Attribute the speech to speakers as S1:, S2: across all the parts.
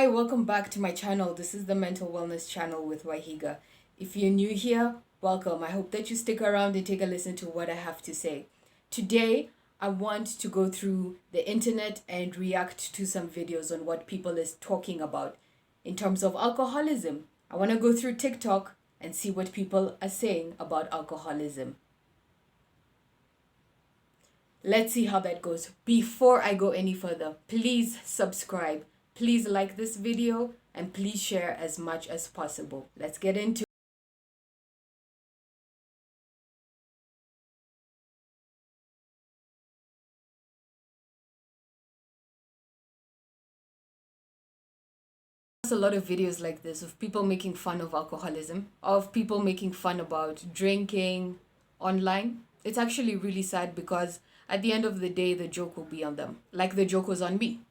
S1: Hi, welcome back to my channel. This is the Mental Wellness channel with Waihiga. If you're new here, welcome. I hope that you stick around and take a listen to what I have to say. Today, I want to go through the internet and react to some videos on what people is talking about in terms of alcoholism. I want to go through TikTok and see what people are saying about alcoholism. Let's see how that goes. Before I go any further, please subscribe. Please like this video and please share as much as possible. Let's get into it. There's a lot of videos like this of people making fun of alcoholism, of people making fun about drinking online. It's actually really sad because at the end of the day, the joke will be on them. Like the joke was on me,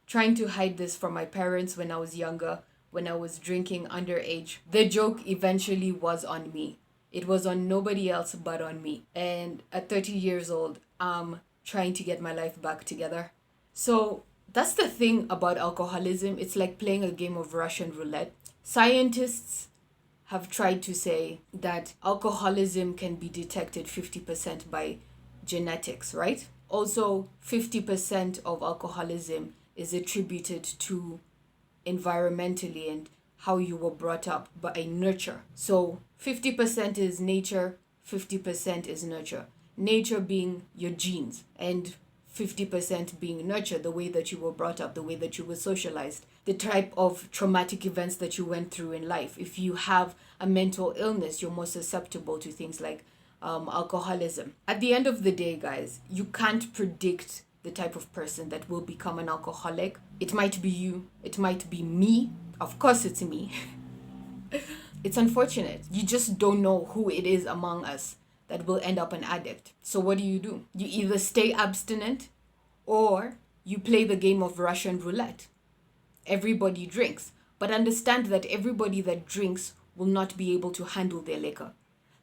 S1: trying to hide this from my parents when I was younger, when I was drinking underage. The joke eventually was on me. It was on nobody else but on me. And at 30 years old, I'm trying to get my life back together. So that's the thing about alcoholism. It's like playing a game of Russian roulette. Scientists have tried to say that alcoholism can be detected 50% by genetics, right? Also, 50% of alcoholism is attributed to environmentally and how you were brought up by nurture. So 50% is nature, 50% is nurture. Nature being your genes and 50% being nurture, the way that you were brought up, the way that you were socialized, the type of traumatic events that you went through in life. If you have a mental illness, you're more susceptible to things like alcoholism. At the end of the day, guys, you can't predict the type of person that will become an alcoholic. It might be you, it might be me. Of course it's me. It's unfortunate. You just don't know who it is among us that will end up an addict. So what do? You either stay abstinent or you play the game of Russian roulette. Everybody drinks, but understand that everybody that drinks will not be able to handle their liquor.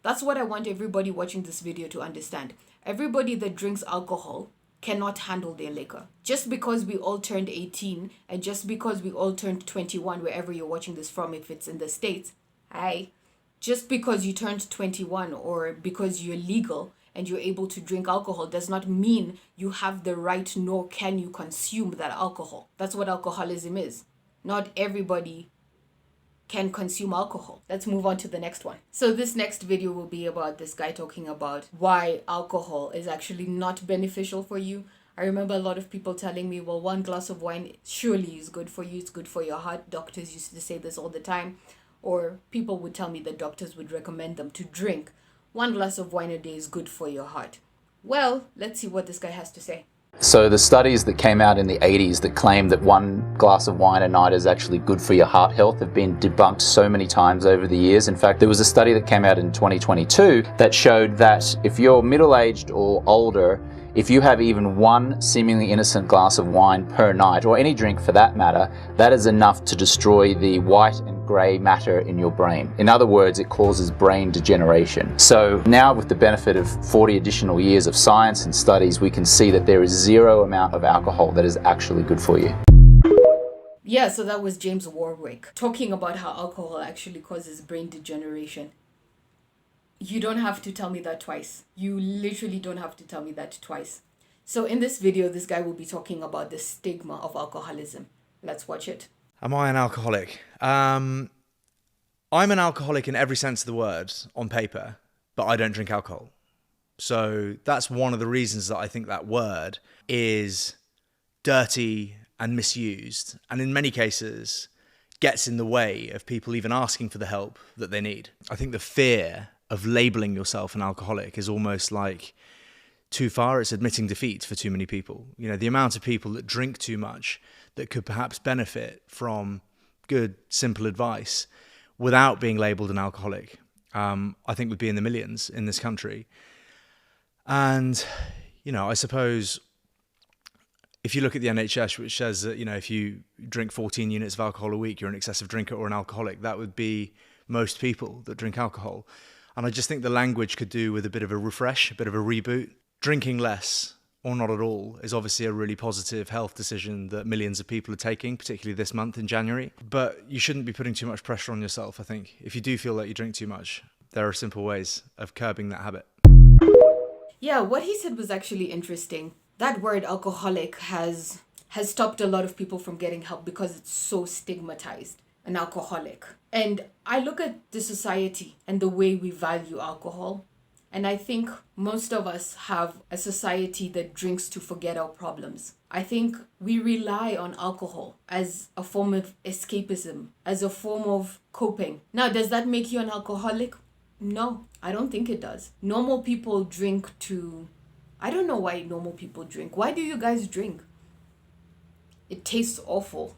S1: That's what I want everybody watching this video to understand. Everybody that drinks alcohol cannot handle their liquor. Just because we all turned 18 and just because we all turned 21, wherever you're watching this from, if it's in the States, just because you turned 21 or because you're legal and you're able to drink alcohol does not mean you have the right nor can you consume that alcohol. That's what alcoholism is. Not everybody can consume alcohol. Let's move on to the next one. So this next video will be about this guy talking about why alcohol is actually not beneficial for you. I remember a lot of people telling me, well, one glass of wine surely is good for you. It's good for your heart. Doctors used to say this all the time. Or people would tell me that doctors would recommend them to drink. One glass of wine a day is good for your heart. Well, let's see what this guy has to say.
S2: So the studies that came out in the 80s that claim that one glass of wine a night is actually good for your heart health have been debunked so many times over the years. In fact, there was a study that came out in 2022 that showed that if you're middle-aged or older, if you have even one seemingly innocent glass of wine per night, or any drink for that matter, that is enough to destroy the white and grey matter in your brain. In other words, it causes brain degeneration. So now, with the benefit of 40 additional years of science and studies, we can see that there is zero amount of alcohol that is actually good for you.
S1: Yeah, so that was James Warwick talking about how alcohol actually causes brain degeneration. You don't have to tell me that twice. You literally don't have to tell me that twice. So in this video, this guy will be talking about the stigma of alcoholism. Let's watch it.
S3: Am I an alcoholic? I'm an alcoholic in every sense of the word on paper, but I don't drink alcohol. So that's one of the reasons that I think that word is dirty and misused, and in many cases gets in the way of people even asking for the help that they need. I think the fear of labeling yourself an alcoholic is almost like too far. It's admitting defeat for too many people. You know, the amount of people that drink too much that could perhaps benefit from good, simple advice without being labeled an alcoholic, I think would be in the millions in this country. And, I suppose if you look at the NHS, which says that, if you drink 14 units of alcohol a week, you're an excessive drinker or an alcoholic, that would be most people that drink alcohol. And I just think the language could do with a bit of a refresh, a bit of a reboot. Drinking less or not at all is obviously a really positive health decision that millions of people are taking, particularly this month in January. But you shouldn't be putting too much pressure on yourself, I think. If you do feel that you drink too much, there are simple ways of curbing that habit.
S1: Yeah, what he said was actually interesting. That word alcoholic has stopped a lot of people from getting help because it's so stigmatized, an alcoholic. And I look at the society and the way we value alcohol, and I think most of us have a society that drinks to forget our problems. I think we rely on alcohol as a form of escapism, as a form of coping. Now, does that make you an alcoholic? No, I don't think it does. Normal people drink to... I don't know why normal people drink. Why do you guys drink? It tastes awful.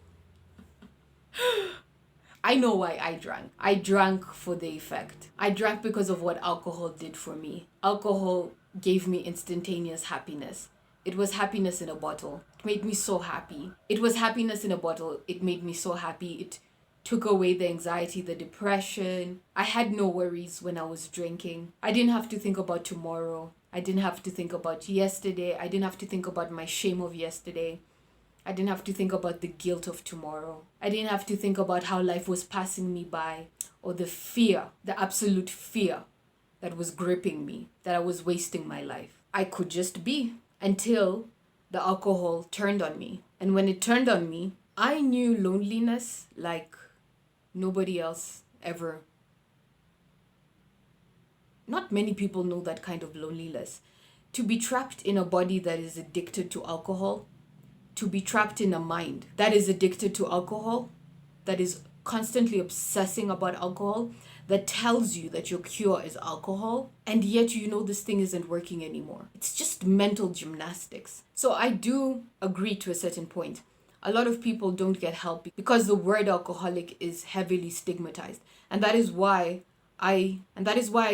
S1: I know why I drank. I drank for the effect. I drank because of what alcohol did for me. Alcohol gave me instantaneous happiness. It was happiness in a bottle. It made me so happy. It was happiness in a bottle. It made me so happy. It took away the anxiety, the depression. I had no worries when I was drinking. I didn't have to think about tomorrow. I didn't have to think about yesterday. I didn't have to think about my shame of yesterday. I didn't have to think about the guilt of tomorrow. I didn't have to think about how life was passing me by, or the fear, the absolute fear that was gripping me, that I was wasting my life. I could just be until the alcohol turned on me. And when it turned on me, I knew loneliness like nobody else ever. Not many people know that kind of loneliness. To be trapped in a body that is addicted to alcohol, to be trapped in a mind that is addicted to alcohol, that is constantly obsessing about alcohol, that tells you that your cure is alcohol, and yet you know this thing isn't working anymore. It's just mental gymnastics. So I do agree to a certain point. A lot of people don't get help because the word alcoholic is heavily stigmatized. And that is why I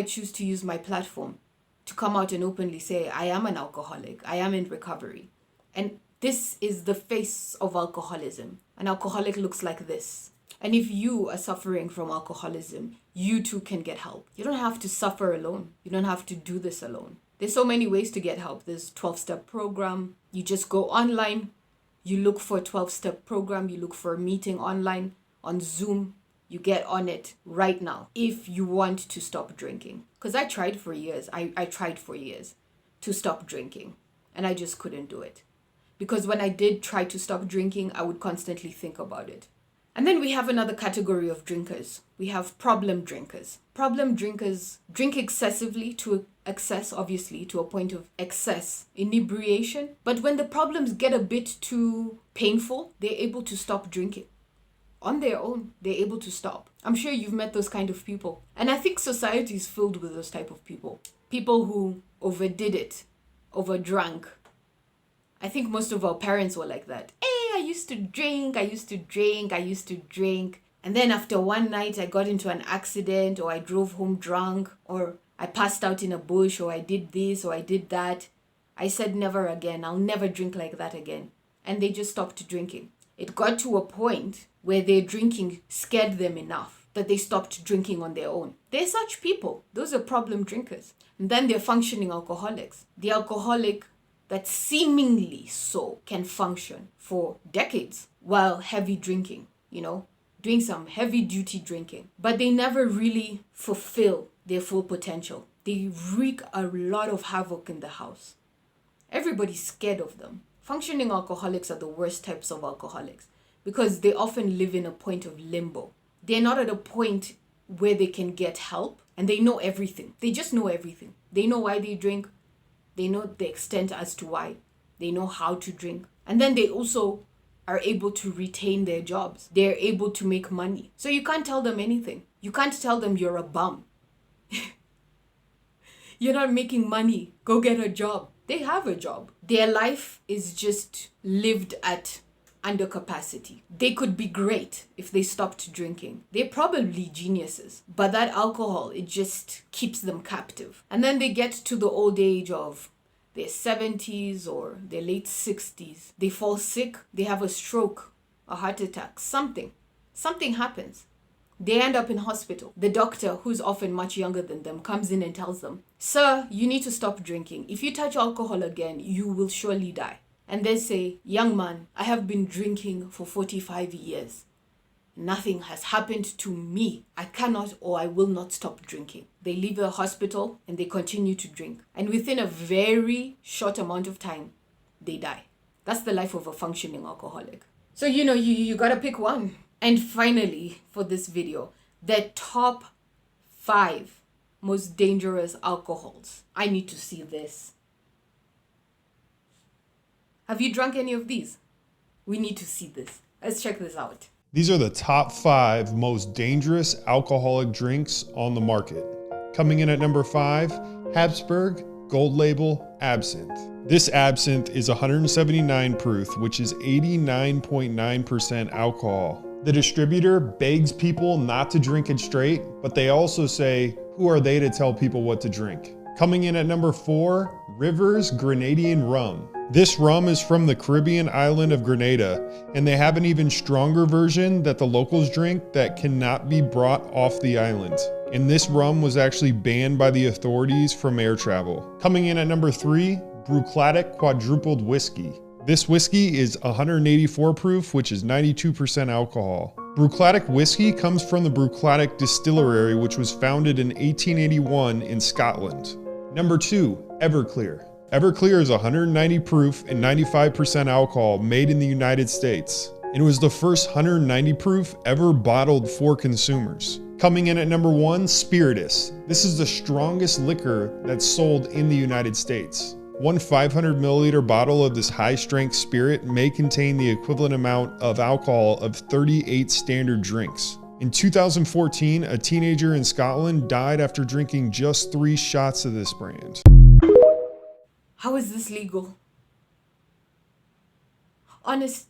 S1: choose to use my platform to come out and openly say, I am an alcoholic. I am in recovery. And this is the face of alcoholism. An alcoholic looks like this. And if you are suffering from alcoholism, you too can get help. You don't have to suffer alone. You don't have to do this alone. There's so many ways to get help. There's 12-step program. You just go online. You look for a 12-step program. You look for a meeting online on Zoom. You get on it right now if you want to stop drinking. Because I tried for years. I tried for years to stop drinking. And I just couldn't do it. Because when I did try to stop drinking, I would constantly think about it. And then we have another category of drinkers. We have problem drinkers. Problem drinkers drink excessively to excess, obviously, to a point of excess inebriation. But when the problems get a bit too painful, they're able to stop drinking. On their own, they're able to stop. I'm sure you've met those kind of people. And I think society is filled with those type of people. People who overdid it, overdrank. I think most of our parents were like that. Hey, I used to drink. And then after one night, I got into an accident, or I drove home drunk, or I passed out in a bush, or I did this, or I did that. I said never again. I'll never drink like that again. And they just stopped drinking. It got to a point where their drinking scared them enough that they stopped drinking on their own. They're such people. Those are problem drinkers. And then they're functioning alcoholics. The alcoholic that seemingly so can function for decades while heavy drinking, doing some heavy duty drinking. But they never really fulfill their full potential. They wreak a lot of havoc in the house. Everybody's scared of them. Functioning alcoholics are the worst types of alcoholics because they often live in a point of limbo. They're not at a point where they can get help, and they know everything. They just know everything. They know why they drink. They know the extent as to why. They know how to drink. And then they also are able to retain their jobs. They're able to make money. So you can't tell them anything. You can't tell them you're a bum. You're not making money. Go get a job. They have a job. Their life is just lived at under capacity. They could be great if they stopped drinking. They're probably geniuses, but that alcohol, it just keeps them captive. And then they get to the old age of their 70s or their late 60s. They fall sick, they have a stroke, a heart attack, something happens. They end up in hospital. The doctor, who's often much younger than them, comes in and tells them, "Sir, you need to stop drinking. If you touch alcohol again, you will surely die." And they say, "Young man, I have been drinking for 45 years. Nothing has happened to me. I cannot or I will not stop drinking." They leave the hospital and they continue to drink. And within a very short amount of time, they die. That's the life of a functioning alcoholic. So, you gotta pick one. And finally, for this video, the top 5 most dangerous alcohols. I need to see this. Have you drunk any of these? We need to see this. Let's check this out.
S4: These are the top 5 most dangerous alcoholic drinks on the market. Coming in at number 5, Habsburg Gold Label Absinthe. This absinthe is 179 proof, which is 89.9% alcohol. The distributor begs people not to drink it straight, but they also say, who are they to tell people what to drink? Coming in at number 4, Rivers Grenadian Rum. This rum is from the Caribbean island of Grenada, and they have an even stronger version that the locals drink that cannot be brought off the island. And this rum was actually banned by the authorities from air travel. Coming in at number 3, Bruichladdich Quadrupled Whiskey. This whiskey is 184 proof, which is 92% alcohol. Bruichladdich whiskey comes from the Bruichladdich Distillery, which was founded in 1881 in Scotland. Number 2, Everclear. Everclear is 190 proof and 95% alcohol, made in the United States. It was the first 190 proof ever bottled for consumers. Coming in at number 1, Spiritus. This is the strongest liquor that's sold in the United States. One 500 milliliter bottle of this high strength spirit may contain the equivalent amount of alcohol of 38 standard drinks. In 2014, a teenager in Scotland died after drinking just 3 shots of this brand.
S1: How is this legal? Honest,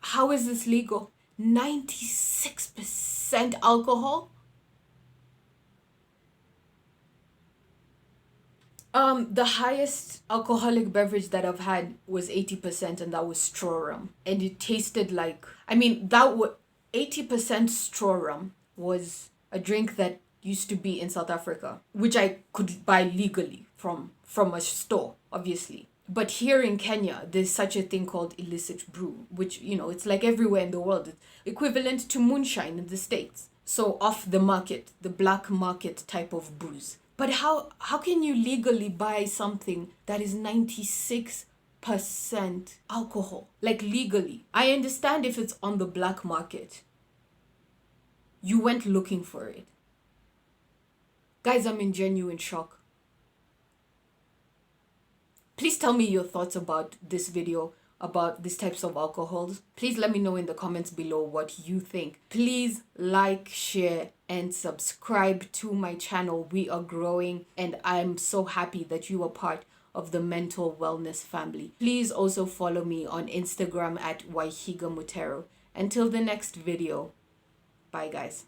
S1: how is this legal? 96% alcohol? The highest alcoholic beverage that I've had was 80%, and that was straw rum. And it tasted like, 80% straw rum was a drink that used to be in South Africa, which I could buy legally from a store, obviously. But here in Kenya, there's such a thing called illicit brew, which, it's like everywhere in the world. It's equivalent to moonshine in the States. So off the market, the black market type of booze. But how can you legally buy something that is 96% alcohol? Like legally. I understand if it's on the black market. You went looking for it. Guys, I'm in genuine shock. Please tell me your thoughts about this video, about these types of alcohols. Please let me know in the comments below what you think. Please like, share, and subscribe to my channel. We are growing, and I'm so happy that you are part of the mental wellness family. Please also follow me on Instagram at Waihiga Mutero. Until the next video, bye guys.